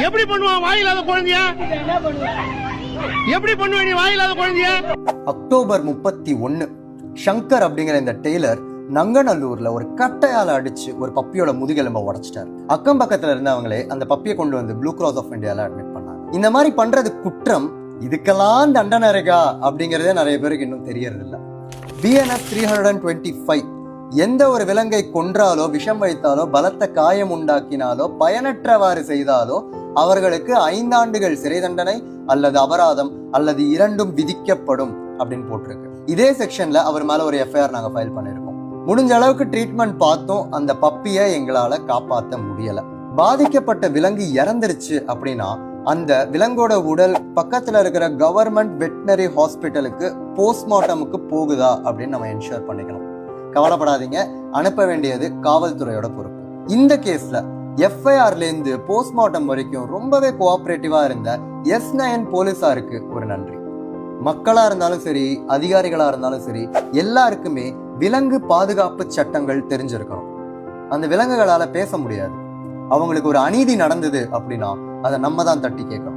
எப்படி பண்ணுவான் வாயில்லாத குழந்தைய? எப்படி பண்ணுவ நீ வாயில்லாத குழந்தைய? அக்டோபர் 31 சங்கர் அப்படிங்கிற இந்த டெய்லர் நங்கநல்லூர்ல ஒரு கட்டையால அடிச்சு ஒரு பப்பியோட முதுகெலும்ப உடைச்சிட்டாரு. அக்கம் பக்கத்துல இருந்தவங்களே அந்த பப்பியை கொண்டு வந்து ப்ளூ கிராஸ் ஆஃப் இந்தியால அட்மிட் பண்ணாங்க. இந்த மாதிரி பண்றது குற்றம், இதுக்கெல்லாம் தண்டனை இருக்கா அப்படிங்கறதே நிறைய பேருக்கு இன்னும் தெரியறது இல்ல. BNF 325 எந்த ஒரு விலங்கை கொன்றாலோ, விஷம் வைத்தாலோ, பலத்த காயம் உண்டாக்கினாலோ, பயனற்றவாறு செய்தாலோ அவர்களுக்கு 5 ஆண்டுகள் சிறை தண்டனை அல்லது அபராதம் அல்லது 2ம் விதிக்கப்படும் அப்படின்னு போட்டிருக்கு. இதே செக்ஷன்ல அவர் மேல ஒரு FIR நாங்க ஃபைல் பண்ணிருக்கோம். முடிஞ்ச அளவுக்கு ட்ரீட்மெண்ட் பார்த்தோம், அந்த பப்பியை எங்களால காப்பாற்ற முடியல. பாதிக்கப்பட்ட விலங்கு இறந்துருச்சு அப்படின்னா அந்த விலங்கோட உடல் பக்கத்துல இருக்கிற கவர்மெண்ட் வெட்டினரி ஹாஸ்பிட்டலுக்கு போஸ்ட்மார்ட்டமுக்கு போகுதா அப்படின்னு நம்ம என்ஷூர் பண்ணிக்கணும். கவலைப்படாதீங்க, அனுப்ப வேண்டியது காவல்துறையோட பொறுப்பு. இந்த கேஸ்ல FIRல இருந்து போஸ்ட்மார்ட்டம் வரைக்கும் ரொம்பவே கோஆபரேட்டிவா இருந்த S9 போலீசாருக்கு ஒரு நன்றி. மக்களா இருந்தாலும் சரி, அதிகாரிகளா இருந்தாலும் சரி, எல்லாருக்குமே விலங்கு பாதுகாப்பு சட்டங்கள் தெரிஞ்சிருக்கணும். அந்த விலங்குகளால பேச முடியாது. அவங்களுக்கு ஒரு அநீதி நடந்தது அப்படின்னா அதை நம்ம தான் தட்டி கேட்கணும்.